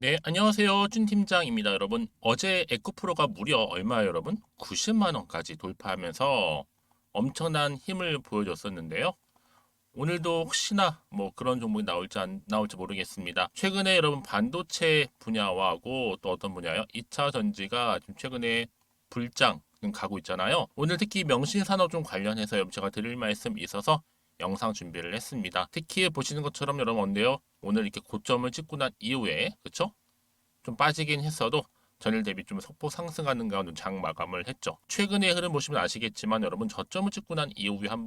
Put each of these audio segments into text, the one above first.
네, 안녕하세요. 준 팀장입니다, 여러분. 어제 에코프로가 무려 얼마예요, 여러분? 90만 원까지 돌파하면서 엄청난 힘을 보여줬었는데요. 오늘도 혹시나 뭐 그런 종목이 나올지 안 나올지 모르겠습니다. 최근에 여러분 반도체 분야하고 또 어떤 분야요? 2차 전지가 지금 최근에 불장 가고 있잖아요. 오늘 특히 명신산업 좀 관련해서 여러분 제가 드릴 말씀이 있어서 영상 준비를 했습니다. 특히 보시는 것처럼 여러분 어때요? 오늘 이렇게 고점을 찍고 난 이후에 그쵸? 좀 빠지긴 했어도 전일 대비 좀 소폭 상승하는 가운데 장 마감을 했죠. 최근의 흐름 보시면 아시겠지만 여러분 저점을 찍고 난 이후에 한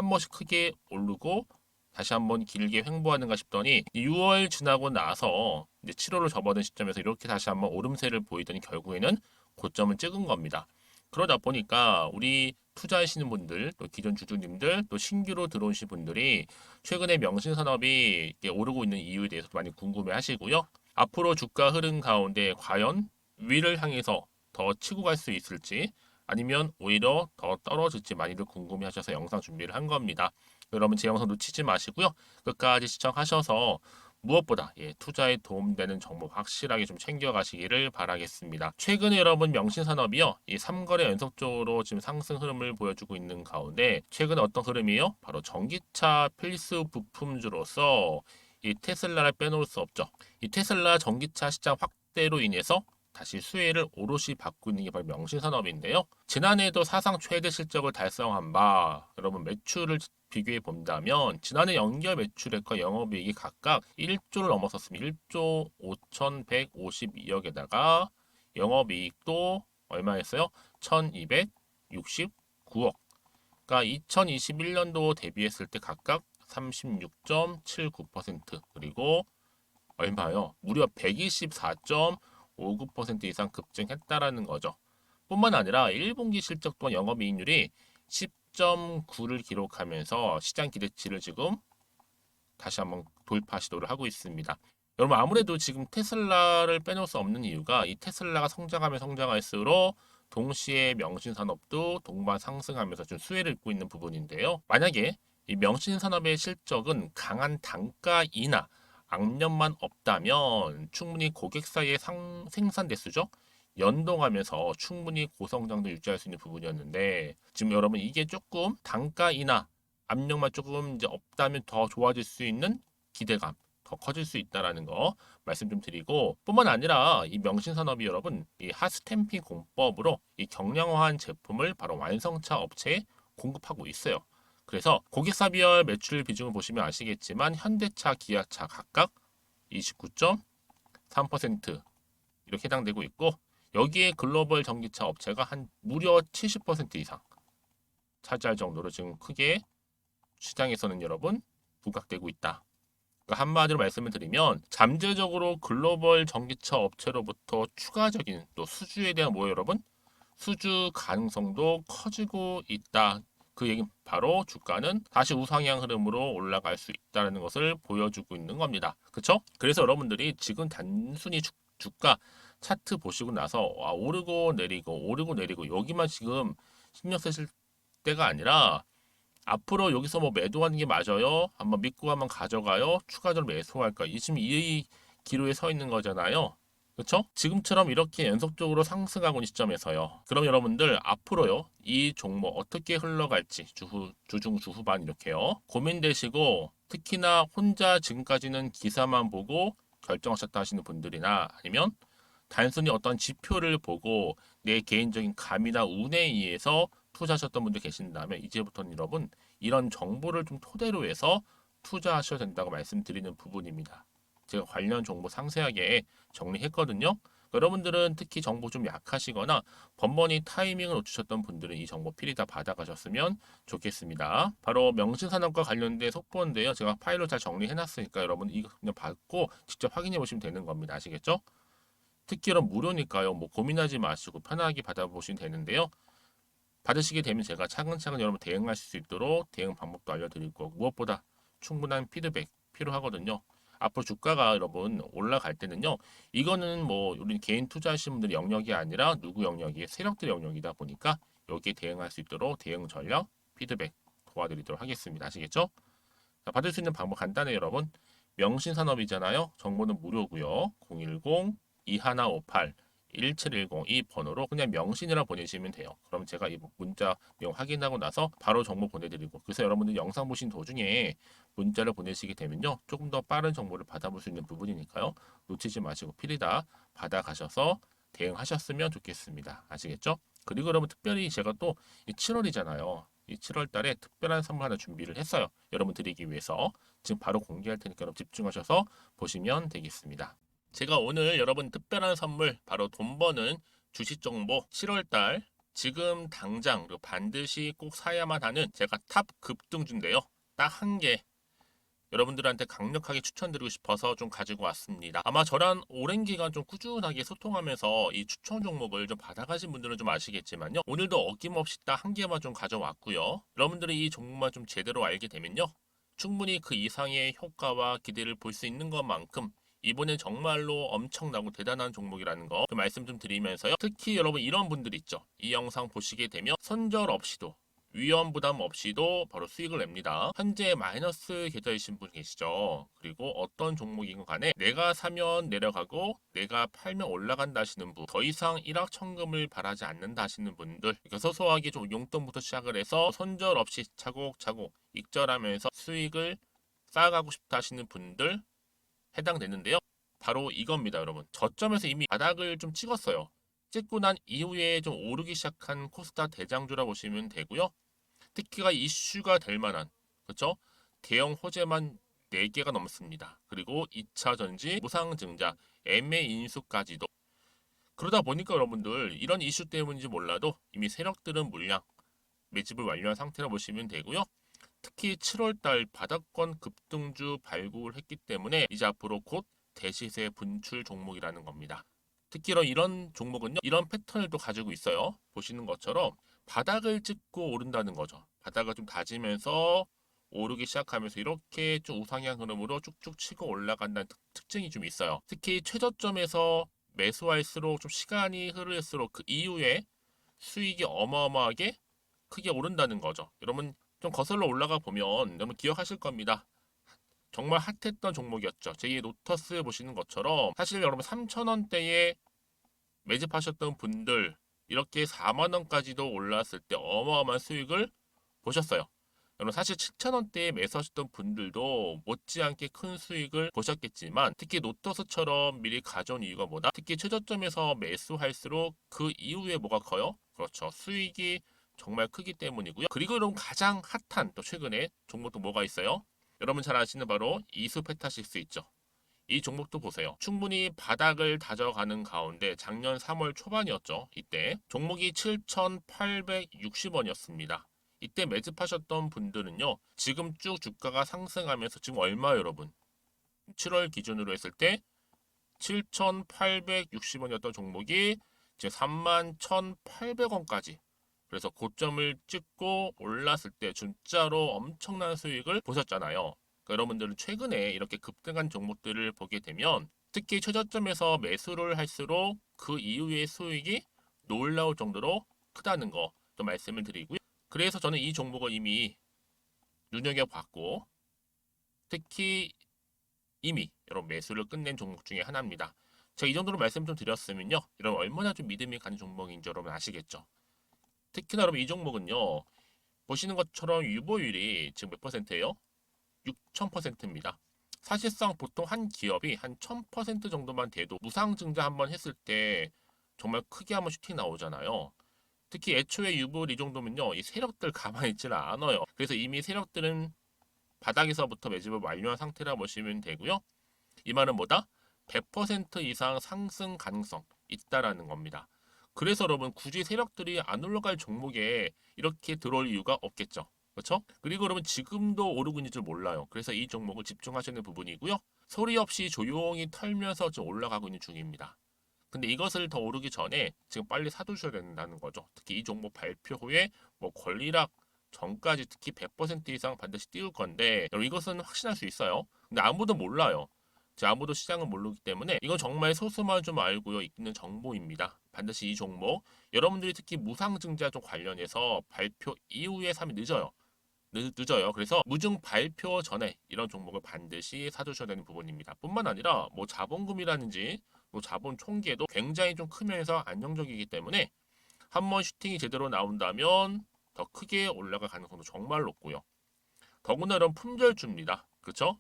번씩 크게 오르고 다시 한번 길게 횡보하는가 싶더니 6월 지나고 나서 이제 7월로 접어든 시점에서 이렇게 다시 한번 오름세를 보이더니 결국에는 고점을 찍은 겁니다. 그러다 보니까 우리 투자하시는 분들, 또 기존 주주님들, 또 신규로 들어오신 분들이 최근에 명신산업이 오르고 있는 이유에 대해서 많이 궁금해 하시고요. 앞으로 주가 흐름 가운데 과연 위를 향해서 더 치고 갈 수 있을지 아니면 오히려 더 떨어질지 많이들 궁금해 하셔서 영상 준비를 한 겁니다. 여러분 제 영상 놓치지 마시고요. 끝까지 시청하셔서 무엇보다 투자에 도움되는 정보 확실하게 좀 챙겨가시기를 바라겠습니다. 최근에 여러분 명신산업이요. 이 3거래 연속적으로 지금 상승 흐름을 보여주고 있는 가운데 최근에 어떤 흐름이요? 바로 전기차 필수 부품주로서 이 테슬라를 빼놓을 수 없죠. 이 테슬라 전기차 시장 확대로 인해서 다시 수혜를 오롯이 받고 있는 게 바로 명신산업인데요. 지난해에도 사상 최대 실적을 달성한 바 여러분 매출을 비교해 본다면 지난해 연결 매출액과 영업이익이 각각 1조를 넘어섰습니다. 1조 5,152억에다가 영업이익도 얼마였어요? 1,269억. 그러니까 2021년도 대비했을 때 각각 36.79% 그리고 얼마요? 무려 124.59% 이상 급증했다라는 거죠. 뿐만 아니라 1분기 실적 또한 영업이익률이 10.9를 기록하면서 시장 기대치를 지금 다시 한번 돌파 시도를 하고 있습니다. 여러분 아무래도 지금 테슬라를 빼놓을 수 없는 이유가 이 테슬라가 성장하면 성장할수록 동시에 명신산업도 동반 상승하면서 좀 수혜를 입고 있는 부분인데요. 만약에 이 명신산업의 실적은 강한 단가 인하, 악년만 없다면 충분히 고객 사이의 생산 대수죠. 연동하면서 충분히 고성장도 유지할 수 있는 부분이었는데 지금 여러분 이게 조금 단가 인하 압력만 조금 이제 없다면 더 좋아질 수 있는 기대감 더 커질 수 있다라는 거 말씀 좀 드리고 뿐만 아니라 이 명신산업이 여러분 이 핫스탬핑 공법으로 이 경량화한 제품을 바로 완성차 업체에 공급하고 있어요. 그래서 고객사별 매출 비중을 보시면 아시겠지만 현대차, 기아차 각각 29.3% 이렇게 해당되고 있고 여기에 글로벌 전기차 업체가 한 무려 70% 이상 차지할 정도로 지금 크게 시장에서는 여러분 부각되고 있다. 그러니까 한마디로 말씀을 드리면 잠재적으로 글로벌 전기차 업체로부터 추가적인 또 수주에 대한 뭐예요, 여러분? 수주 가능성도 커지고 있다. 그 얘기는 바로 주가는 다시 우상향 흐름으로 올라갈 수 있다는 것을 보여주고 있는 겁니다. 그렇죠? 그래서 여러분들이 지금 단순히 주가 차트 보시고 나서 오르고 내리고 오르고 내리고 여기만 지금 신경 쓰실 때가 아니라 앞으로 여기서 뭐 매도하는 게 맞아요? 한번 믿고 한번 가져가요? 추가적으로 매수할까? 이 지금 이 기로에 서 있는 거잖아요. 그렇죠? 지금처럼 이렇게 연속적으로 상승하고 있는 시점에서요. 그럼 여러분들 앞으로요. 이 종목 어떻게 흘러갈지 주중 주후반 이렇게요. 고민되시고 특히나 혼자 지금까지는 기사만 보고 결정하셨다 하시는 분들이나 아니면 단순히 어떤 지표를 보고 내 개인적인 감이나 운에 의해서 투자하셨던 분들 계신다면 이제부터는 여러분 이런 정보를 좀 토대로 해서 투자하셔야 된다고 말씀드리는 부분입니다. 제가 관련 정보 상세하게 정리했거든요. 여러분들은 특히 정보 좀 약하시거나 번번이 타이밍을 놓치셨던 분들은 이 정보 필히 다 받아가셨으면 좋겠습니다. 바로 명신산업과 관련된 속보인데요. 제가 파일로 잘 정리해놨으니까 여러분 이거 그냥 받고 직접 확인해 보시면 되는 겁니다. 아시겠죠? 특히 이런 무료니까요. 뭐 고민하지 마시고 편하게 받아보시면 되는데요. 받으시게 되면 제가 차근차근 여러분 대응하실 수 있도록 대응 방법도 알려드릴 거고 무엇보다 충분한 피드백 필요하거든요. 앞으로 주가가 여러분 올라갈 때는요. 이거는 뭐 우리 개인 투자하시는 분들 영역이 아니라 누구 영역이 세력들 영역이다 보니까 여기에 대응할 수 있도록 대응 전략, 피드백 도와드리도록 하겠습니다. 아시겠죠? 자, 받을 수 있는 방법 간단해요, 여러분. 명신산업이잖아요. 정보는 무료고요. 010-2158 1710 이 번호로 그냥 명신이라 보내시면 돼요. 그럼 제가 이 문자 내용 확인하고 나서 바로 정보 보내드리고, 그래서 여러분들 영상 보신 도중에 문자를 보내시게 되면요, 조금 더 빠른 정보를 받아볼 수 있는 부분이니까요, 놓치지 마시고 필히 다 받아가셔서 대응하셨으면 좋겠습니다. 아시겠죠? 그리고 여러분, 특별히 제가 또 7월이잖아요. 이 7월 달에 특별한 선물 하나 준비를 했어요. 여러분 드리기 위해서. 지금 바로 공개할 테니까 여러분 집중하셔서 보시면 되겠습니다. 제가 오늘 여러분 특별한 선물, 바로 돈 버는 주식 정보 7월달 지금 당장 그리고 반드시 꼭 사야만 하는 제가 탑 급등주인데요. 딱 한 개 여러분들한테 강력하게 추천드리고 싶어서 좀 가지고 왔습니다. 아마 저랑 오랜 기간 좀 꾸준하게 소통하면서 이 추천 종목을 좀 받아가신 분들은 좀 아시겠지만요, 오늘도 어김없이 딱 한 개만 좀 가져왔고요. 여러분들이 이 종목만 좀 제대로 알게 되면요, 충분히 그 이상의 효과와 기대를 볼 수 있는 것만큼 이번엔 정말로 엄청나고 대단한 종목이라는 거 말씀 좀 드리면서요. 특히 여러분 이런 분들 있죠. 이 영상 보시게 되면 손절 없이도 위험 부담 없이도 바로 수익을 냅니다. 현재 마이너스 계좌이신 분 계시죠. 그리고 어떤 종목이건 간에 내가 사면 내려가고 내가 팔면 올라간다 하시는 분, 더 이상 일확천금을 바라지 않는다 하시는 분들, 소소하게 좀 용돈부터 시작을 해서 손절 없이 차곡차곡 익절하면서 수익을 쌓아가고 싶다 하시는 분들 해당되는데요. 바로 이겁니다, 여러분. 저점에서 이미 바닥을 좀 찍었어요. 찍고 난 이후에 좀 오르기 시작한 코스닥 대장주라 보시면 되고요. 특히가 이슈가 될 만한, 그렇죠? 대형 호재만 4개가 넘습니다. 그리고 2차 전지, 무상증자, MA 인수까지도. 그러다 보니까 여러분들 이런 이슈 때문인지 몰라도 이미 세력들은 물량 매집을 완료한 상태라 보시면 되고요. 특히 7월달 바닥권 급등주 발굴을 했기 때문에 이제 앞으로 곧 대시세 분출 종목이라는 겁니다. 특히 이런 종목은요, 이런 패턴을 또 가지고 있어요. 보시는 것처럼 바닥을 찍고 오른다는 거죠. 바닥을 좀 다지면서 오르기 시작하면서 이렇게 좀 우상향 흐름으로 쭉쭉 치고 올라간다는 특징이 좀 있어요. 특히 최저점에서 매수할수록 좀 시간이 흐를수록 그 이후에 수익이 어마어마하게 크게 오른다는 거죠. 여러분 좀 거슬러 올라가 보면 여러분 기억하실 겁니다. 정말 핫했던 종목이었죠. 제2의 로터스 보시는 것처럼 사실 여러분 3,000원대에 매집하셨던 분들 이렇게 4만 원까지도 올랐을 때 어마어마한 수익을 보셨어요. 여러분 사실 7,000원대에 매수하셨던 분들도 못지않게 큰 수익을 보셨겠지만, 특히 노터스처럼 미리 가져온 이유가 뭐다? 특히 최저점에서 매수할수록 그 이후에 뭐가 커요? 그렇죠. 수익이 정말 크기 때문이고요. 그리고 여러분 가장 핫한 또 최근에 종목도 뭐가 있어요? 여러분 잘 아시는 바로 이수페타시스 있죠. 이 종목도 보세요. 충분히 바닥을 다져가는 가운데 작년 3월 초반이었죠. 이때 종목이 7,860원이었습니다. 이때 매집하셨던 분들은요, 지금 쭉 주가가 상승하면서 지금 얼마 여러분? 7월 기준으로 했을 때 7,860원이었던 종목이 이제 31,800원까지, 그래서 고점을 찍고 올랐을 때 진짜로 엄청난 수익을 보셨잖아요. 그러니까 여러분들은 최근에 이렇게 급등한 종목들을 보게 되면 특히 최저점에서 매수를 할수록 그 이후의 수익이 놀라울 정도로 크다는 거 좀 말씀을 드리고요. 그래서 저는 이 종목을 이미 눈여겨봤고, 특히 이미 여러분 매수를 끝낸 종목 중에 하나입니다. 제가 이 정도로 말씀 좀 드렸으면요, 여러분 얼마나 좀 믿음이 가는 종목인지 여러분 아시겠죠? 특히나 여러분 이 종목은요, 보시는 것처럼 유보율이 지금 몇 퍼센트예요? 6,000%입니다. 사실상 보통 한 기업이 한 1,000% 정도만 돼도 무상증자 한번 했을 때 정말 크게 한번 슈팅 나오잖아요. 특히 애초에 유보율 이 정도면요, 이 세력들 가만히 있지는 않아요. 그래서 이미 세력들은 바닥에서부터 매집을 완료한 상태라 보시면 되고요. 이 말은 뭐다? 100% 이상 상승 가능성 있다라는 겁니다. 그래서 여러분 굳이 세력들이 안 올라갈 종목에 이렇게 들어올 이유가 없겠죠. 그렇죠? 그리고 여러분 지금도 오르고 있는 줄 몰라요. 그래서 이 종목을 집중하시는 부분이고요. 소리 없이 조용히 털면서 좀 올라가고 있는 중입니다. 근데 이것을 더 오르기 전에 지금 빨리 사두셔야 된다는 거죠. 특히 이 종목 발표 후에 뭐 권리락 전까지 특히 100% 이상 반드시 띄울 건데, 여러분 이것은 확신할 수 있어요. 근데 아무도 몰라요. 아무도 시장을 모르기 때문에 이건 정말 소수만 좀 알고 있는 정보입니다. 반드시 이 종목 여러분들이 특히 무상증자 쪽 관련해서 발표 이후에 사면 늦어요. 늦어요. 그래서 무증 발표 전에 이런 종목을 반드시 사두셔야 되는 부분입니다. 뿐만 아니라 뭐 자본금이라든지 뭐 자본 총계도 굉장히 좀 크면서 안정적이기 때문에 한번 슈팅이 제대로 나온다면 더 크게 올라갈 가능성도 정말 높고요. 더구나 이런 품절주입니다. 그렇죠?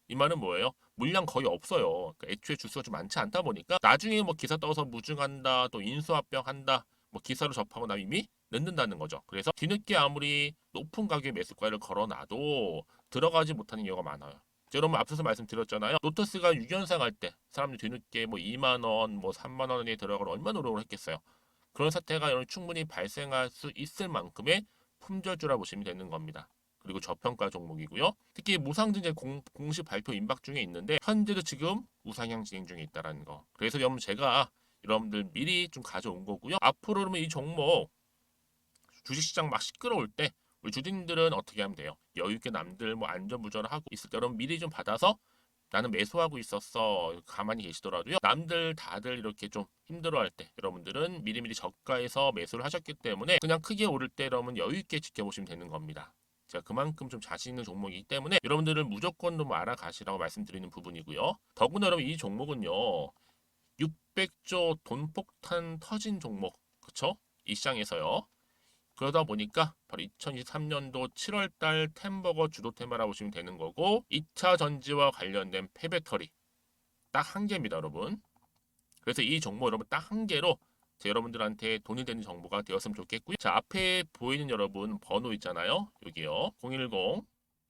이 말은 뭐예요? 물량 거의 없어요. 그러니까 애초에 주수가 좀 많지 않다 보니까 나중에 뭐 기사 떠서 무증한다, 또 인수합병한다, 뭐 기사로 접하고 나면 이미 늦는다는 거죠. 그래서 뒤늦게 아무리 높은 가격의 매수가를 걸어놔도 들어가지 못하는 경우가 많아요. 여러분 앞서서 말씀드렸잖아요. 로터스가 6연상 할 때 사람들이 뒤늦게 뭐 2만 원, 뭐 3만 원에 들어가러 얼마나 노력을 했겠어요. 그런 사태가 여러분 충분히 발생할 수 있을 만큼의 품절주라 보시면 되는 겁니다. 그리고 저평가 종목이고요. 특히 무상증자 공식 발표 임박 중에 있는데 현재도 지금 우상향 진행 중에 있다는 거. 그래서 여러분 제가 여러분들 미리 좀 가져온 거고요. 앞으로 그러면 이 종목 주식시장 막 시끄러울 때 우리 주주님들은 어떻게 하면 돼요? 여유 있게 남들 뭐 안전부전을 하고 있을 때 여러분 미리 좀 받아서 나는 매수하고 있었어. 가만히 계시더라도요. 남들 다들 이렇게 좀 힘들어할 때 여러분들은 미리미리 저가에서 매수를 하셨기 때문에 그냥 크게 오를 때 여러분 여유 있게 지켜보시면 되는 겁니다. 제가 그만큼 좀 자신 있는 종목이기 때문에 여러분들은 무조건 좀 알아가시라고 말씀드리는 부분이고요. 더구나 여러분 이 종목은요. 600조 돈폭탄 터진 종목. 그쵸? 이 시장에서요. 그러다 보니까 바로 2023년도 7월달 템버거 주도 테마라고 보시면 되는 거고 2차 전지와 관련된 폐배터리 딱 한 개입니다, 여러분. 그래서 이 정보 여러분 딱 한 개로 여러분들한테 돈이 되는 정보가 되었으면 좋겠고요. 자, 앞에 보이는 여러분 번호 있잖아요. 여기요.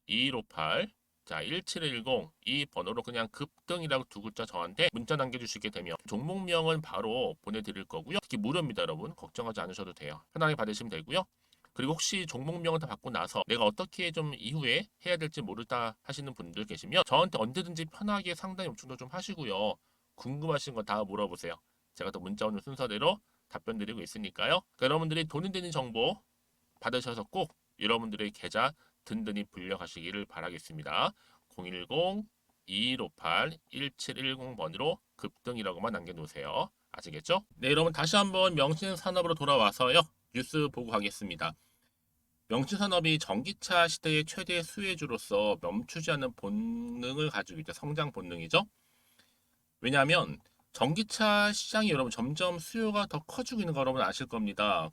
010-2158 자, 1710 이 번호로 그냥 급등이라고 두 글자 저한테 문자 남겨주시게 되면 종목명은 바로 보내드릴 거고요. 특히 무료입니다, 여러분. 걱정하지 않으셔도 돼요. 편하게 받으시면 되고요. 그리고 혹시 종목명을 다 받고 나서 내가 어떻게 좀 이후에 해야 될지 모르다 하시는 분들 계시면 저한테 언제든지 편하게 상담 요청도 좀 하시고요. 궁금하신 거 다 물어보세요. 제가 또 문자 오는 순서대로 답변 드리고 있으니까요. 그러니까 여러분들이 돈이 되는 정보 받으셔서 꼭 여러분들의 계좌 든든히 불려가시기를 바라겠습니다. 010-2158-1710번으로 급등이라고만 남겨놓으세요. 아시겠죠? 네, 여러분 다시 한번 명신산업으로 돌아와서요. 뉴스 보고 가겠습니다. 명신산업이 전기차 시대의 최대 수혜주로서 멈추지 않는 본능을 가지고 있죠. 성장 본능이죠. 왜냐하면 전기차 시장이 여러분 점점 수요가 더 커지고 있는 거 여러분 아실 겁니다.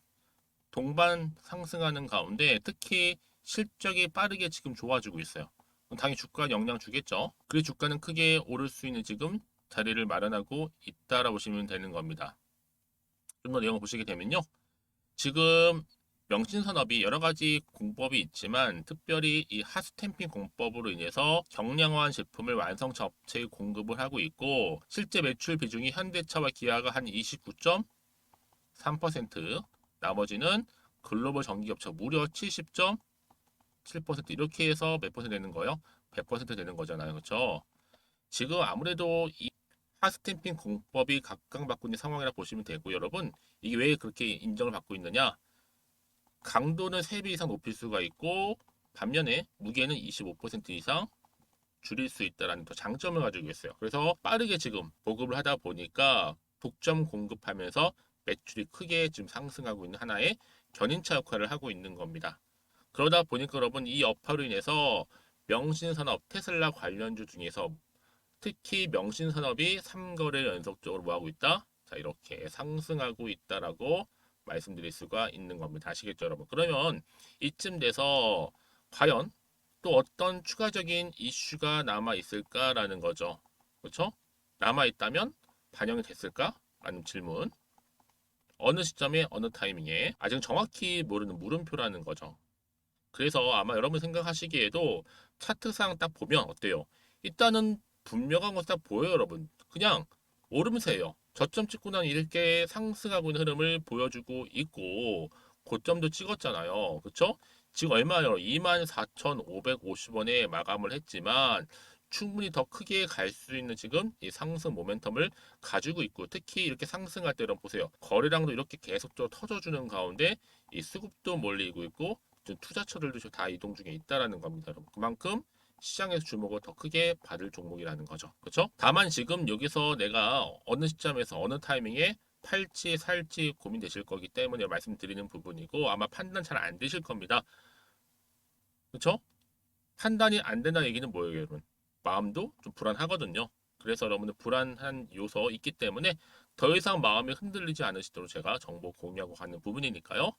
동반 상승하는 가운데 특히 실적이 빠르게 지금 좋아지고 있어요. 당연히 주가 영향 주겠죠. 그래서 주가는 크게 오를 수 있는 지금 자리를 마련하고 있다라고 보시면 되는 겁니다. 좀 더 내용을 보시게 되면요. 지금 명신산업이 여러 가지 공법이 있지만 특별히 이 핫스탬핑 공법으로 인해서 경량화한 제품을 완성차 업체에 공급을 하고 있고 실제 매출 비중이 현대차와 기아가 한 29.3% 나머지는 글로벌 전기업체 무려 70.7% 이렇게 해서 몇 퍼센트 되는 거예요? 100% 되는 거잖아요. 그렇죠? 지금 아무래도 이 핫스탬핑 공법이 각광받고 있는 상황이라 보시면 되고 여러분 이게 왜 그렇게 인정을 받고 있느냐? 강도는 3배 이상 높일 수가 있고 반면에 무게는 25% 이상 줄일 수 있다는 또 장점을 가지고 있어요. 그래서 빠르게 지금 보급을 하다 보니까 독점 공급하면서 매출이 크게 지금 상승하고 있는 하나의 견인차 역할을 하고 있는 겁니다. 그러다 보니까 여러분 이 여파로 인해서 명신산업 테슬라 관련주 중에서 특히 명신산업이 3거래 연속적으로 뭐하고 있다? 자 이렇게 상승하고 있다라고 말씀드릴 수가 있는 겁니다. 아시겠죠, 여러분? 그러면 이쯤 돼서 과연 또 어떤 추가적인 이슈가 남아 있을까라는 거죠. 그렇죠? 남아 있다면 반영이 됐을까? 라는 질문. 어느 시점에 어느 타이밍에 아직 정확히 모르는 물음표라는 거죠. 그래서 아마 여러분 생각하시기에도 차트상 딱 보면 어때요? 일단은 분명한 것이 딱 보여요, 여러분. 그냥 오름세예요. 저점 찍고 난 이렇게 상승하고 있는 흐름을 보여주고 있고 고점도 찍었잖아요. 그쵸? 지금 얼마요? 24,550원에 마감을 했지만 충분히 더 크게 갈 수 있는 지금 이 상승 모멘텀을 가지고 있고 특히 이렇게 상승할 때 여러분 보세요. 거래량도 이렇게 계속적으로 터져주는 가운데 이 수급도 몰리고 있고 투자처들도 다 이동 중에 있다라는 겁니다. 여러분. 그만큼 시장에서 주목을 더 크게 받을 종목이라는 거죠. 그렇죠? 다만 지금 여기서 내가 어느 시점에서 어느 타이밍에 팔지 살지 고민되실 거기 때문에 말씀드리는 부분이고 아마 판단 잘 안 되실 겁니다. 그렇죠? 판단이 안 된다는 얘기는 뭐예요, 여러분? 마음도 좀 불안하거든요. 그래서 여러분들 불안한 요소 있기 때문에 더 이상 마음이 흔들리지 않으시도록 제가 정보 공유하고 가는 부분이니까요.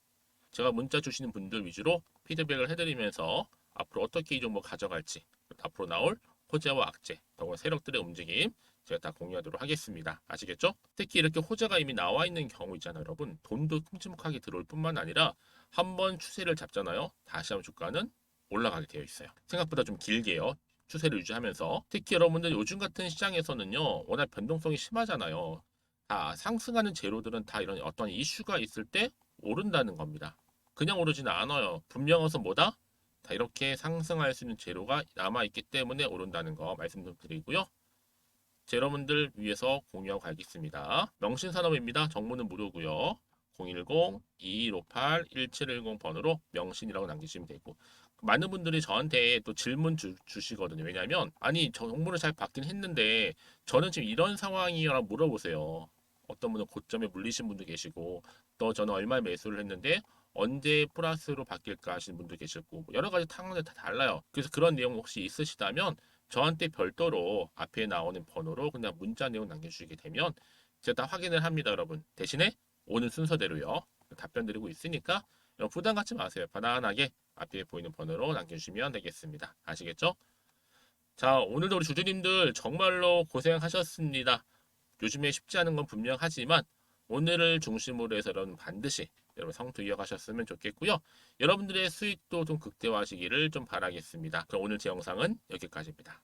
제가 문자 주시는 분들 위주로 피드백을 해드리면서 앞으로 어떻게 이 정보 가져갈지, 앞으로 나올 호재와 악재, 더구나 세력들의 움직임 제가 다 공유하도록 하겠습니다. 아시겠죠? 특히 이렇게 호재가 이미 나와 있는 경우 있잖아요, 여러분. 돈도 큼지막하게 들어올 뿐만 아니라 한번 추세를 잡잖아요. 다시 한번 주가는 올라가게 되어 있어요. 생각보다 좀 길게요. 추세를 유지하면서 특히 여러분들 요즘 같은 시장에서는요, 워낙 변동성이 심하잖아요. 다 상승하는 재료들은 다 이런 어떤 이슈가 있을 때 오른다는 겁니다. 그냥 오르지는 않아요. 분명해서 뭐다? 다 이렇게 상승할 수 있는 재료가 남아있기 때문에 오른다는 거 말씀 좀 드리고요. 여러분들 위해서 공유하고 가겠습니다. 명신산업입니다. 정보는 무료고요. 010-2158-1710 번호로 명신이라고 남기시면 되고 많은 분들이 저한테 또 질문 주시거든요. 왜냐하면 아니 저 정보를 잘 받긴 했는데 저는 지금 이런 상황이라고 물어보세요. 어떤 분은 고점에 물리신 분도 계시고 또 저는 얼마 매수를 했는데 언제 플러스로 바뀔까 하시는 분도 계시고 여러 가지 상황들 다 달라요. 그래서 그런 내용 혹시 있으시다면 저한테 별도로 앞에 나오는 번호로 그냥 문자 내용 남겨주시게 되면 제가 다 확인을 합니다, 여러분. 대신에 오는 순서대로요. 답변 드리고 있으니까 부담 갖지 마세요. 편안하게 앞에 보이는 번호로 남겨주시면 되겠습니다. 아시겠죠? 자, 오늘도 우리 주주님들 정말로 고생하셨습니다. 요즘에 쉽지 않은 건 분명하지만 오늘을 중심으로 해서 여러분 반드시 여러분 성투 이어가셨으면 좋겠고요. 여러분들의 수익도 좀 극대화하시기를 좀 바라겠습니다. 그럼 오늘 제 영상은 여기까지입니다.